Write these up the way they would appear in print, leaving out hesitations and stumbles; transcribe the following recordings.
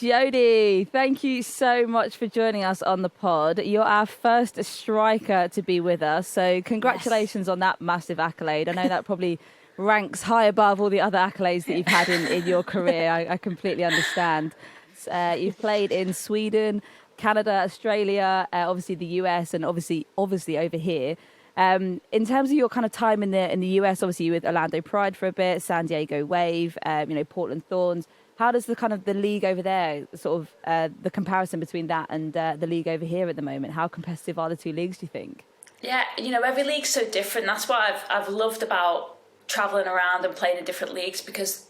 Jodie, thank you so much for joining us on the pod. You're our first striker to be with us, so congratulations on that massive accolade. I know that probably ranks high above all the other accolades that you've had in your career. I completely understand. You've played in Sweden, Canada, Australia, obviously the US, and obviously over here. In terms of your kind of time in the US, obviously you were with Orlando Pride for a bit, San Diego Wave, Portland Thorns. How does the league over there, sort of the comparison between that and the league over here at the moment? How competitive are the two leagues, do you think? Yeah, every league's so different. That's what I've loved about travelling around and playing in different leagues, because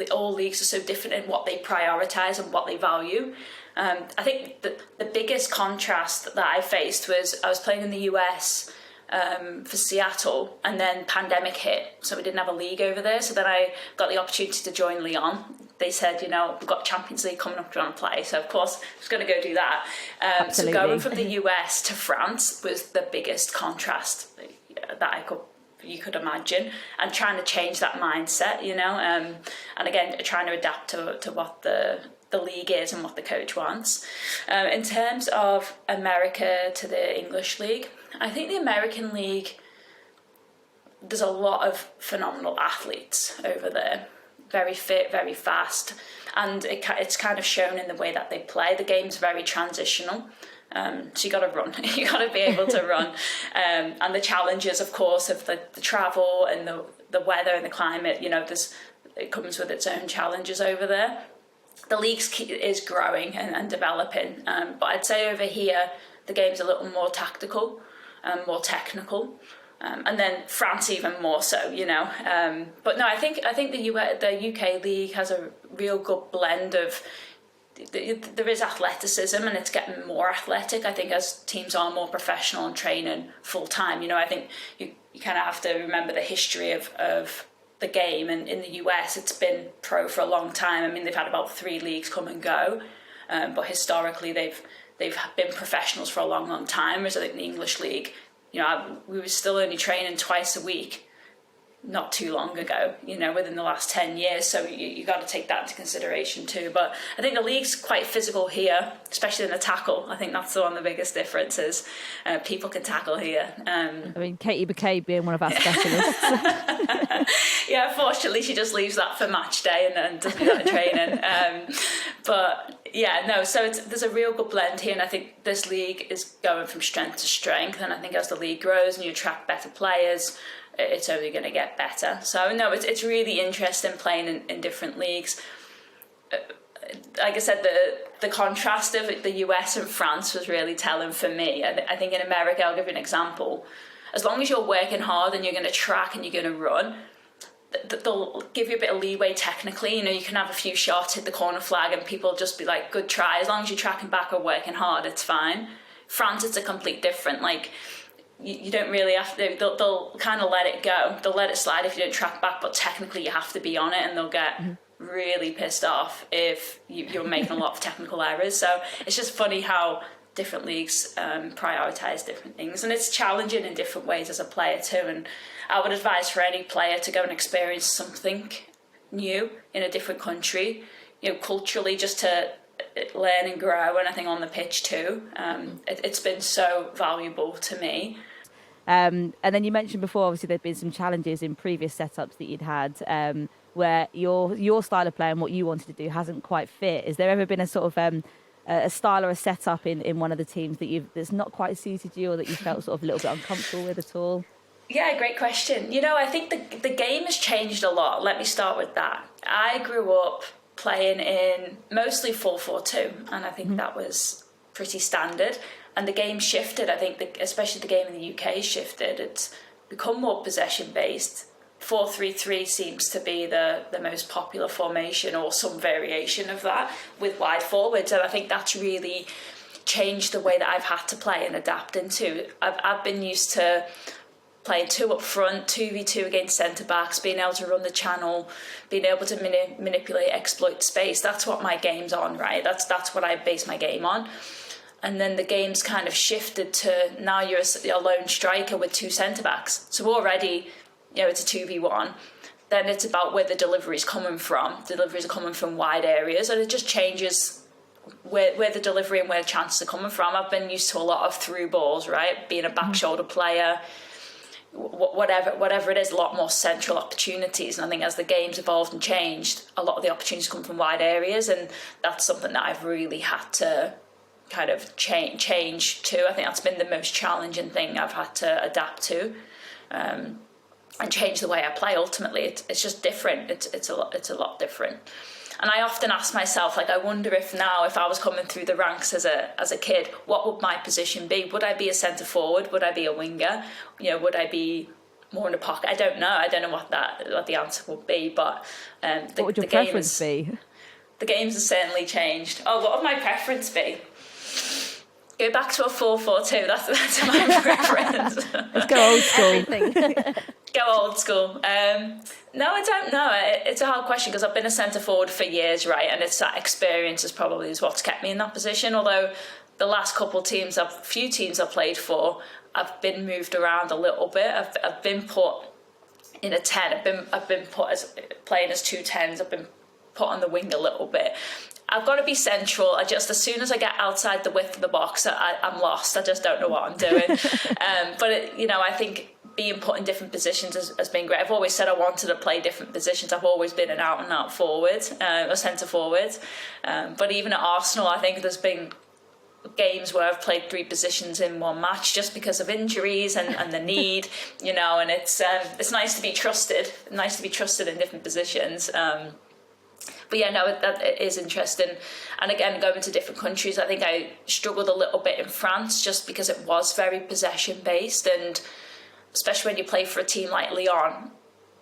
all leagues are so different in what they prioritise and what they value. I think the biggest contrast that I faced was I was playing in the US for Seattle, and then pandemic hit, so we didn't have a league over there. So then I got the opportunity to join Lyon. They said, we've got Champions League coming up, do you want to play? So of course I was going to go do that. So going from the US to France was the biggest contrast that you could imagine, and trying to change that mindset, and again trying to adapt to what the league is and what the coach wants. In terms of America to the English league, I think the American league, there's a lot of phenomenal athletes over there, very fit, very fast, and it's kind of shown in the way that they play. The game's very transitional. So you got to run. You got to be able to run, and the challenges, of course, of the travel and the weather and the climate. It comes with its own challenges over there. The league is growing and developing, but I'd say over here the game's a little more tactical, more technical, and then France even more so. But no, I think the UK league has a real good blend of. There is athleticism, and it's getting more athletic, I think, as teams are more professional and training full time. I think you kind of have to remember the history of the game, and in the US it's been pro for a long time. I mean, they've had about 3 leagues come and go, but historically they've been professionals for a long time, whereas I think the English league, we were still only training twice a week not too long ago, within the last 10 years. So you got to take that into consideration too. But I think the league's quite physical here, especially in the tackle. I think that's one of the biggest differences. People can tackle here. Katie Bouquet being one of our specialists. Yeah, unfortunately, she just leaves that for match day and doesn't do that in training. But yeah, no, so there's a real good blend here, and I think this league is going from strength to strength. And I think as the league grows and you attract better players, it's only going to get better. So no, it's really interesting playing in different leagues. Like I said, the contrast of the US and France was really telling for me. I think in America, I'll give you an example. As long as you're working hard and you're going to track and you're going to run, they'll give you a bit of leeway technically. You can have a few shots, hit the corner flag, and people just be like, good try. As long as you're tracking back or working hard, it's fine. France, it's a complete different, you don't really have to. They'll kind of let it go. They'll let it slide if you don't track back, but technically you have to be on it, and they'll get really pissed off if you're making a lot of technical errors. So it's just funny how different leagues prioritise different things, and it's challenging in different ways as a player too. And I would advise for any player to go and experience something new in a different country, culturally, just to learn and grow. And I think on the pitch too, it's been so valuable to me. And then you mentioned before, obviously there'd been some challenges in previous setups that you'd had, where your style of play and what you wanted to do hasn't quite fit. Has there ever been a sort of a style or a setup in one of the teams that's not quite suited you, or that you felt sort of a little bit uncomfortable with at all? Yeah, great question. I think the game has changed a lot. Let me start with that. I grew up playing in mostly 4-4-2, and I think that was pretty standard. And the game shifted. I think especially the game in the UK shifted. It's become more possession based. 4-3-3 seems to be the most popular formation, or some variation of that, with wide forwards. And I think that's really changed the way that I've had to play and adapt into. I've been used to playing 2 up front, 2v2 against centre-backs, being able to run the channel, being able to manipulate, exploit space. That's what my game's on, right? That's what I base my game on. And then the game's kind of shifted to now you're a lone striker with 2 centre-backs. So already, it's a 2v1. Then it's about where the delivery's coming from. Deliveries are coming from wide areas, and it just changes where the delivery and where the chances are coming from. I've been used to a lot of through balls, right? Being a back shoulder player, whatever it is, a lot more central opportunities. And I think as the game's evolved and changed, a lot of the opportunities come from wide areas, and that's something that I've really had to kind of change to. I think that's been the most challenging thing I've had to adapt to, and change the way I play. Ultimately, it's just different. It's a lot different. And I often ask myself, like, I wonder if I was coming through the ranks as a kid, what would my position be? Would I be a centre forward? Would I be a winger? Would I be more in the pocket? I don't know. I don't know what the answer would be. But what would your preference be? The games have certainly changed. Oh, what would my preference be? Go back to a 4-4-2. That's my preference. Let's go old school. Everything. Go old school. No, I don't know. It's a hard question because I've been a centre forward for years, right? And it's that experience is what's kept me in that position. Although the last few teams I've played for, I've been moved around a little bit. I've been put in a 10. I've been put as playing as 2 10s. I've been put on the wing a little bit. I've got to be central. As soon as I get outside the width of the box, I'm lost. I just don't know what I'm doing. But I think being put in different positions has been great. I've always said I wanted to play different positions. I've always been an out and out forward, a centre forward. But even at Arsenal, I think there's been games where I've played 3 positions in one match just because of injuries and the need, and it's nice to be trusted. Nice to be trusted in different positions. But yeah, no, that is interesting. And again, going to different countries, I think I struggled a little bit in France just because it was very possession based, and especially when you play for a team like Lyon,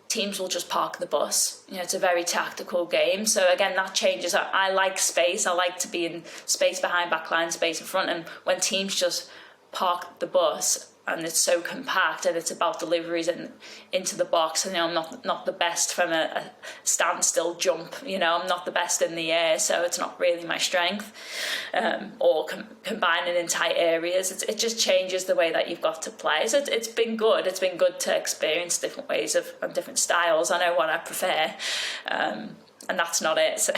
teams will just park the bus. It's a very tactical game. So again, that changes. I like space. I like to be in space behind backline, space in front. And when teams just park the bus and it's so compact and it's about deliveries and into the box, and I'm not the best from a standstill jump. I'm not the best in the air, so it's not really my strength. Or combining in tight areas, it just changes the way that you've got to play. So it's been good. It's been good to experience different ways of different styles. I know what I prefer, and that's not it. So.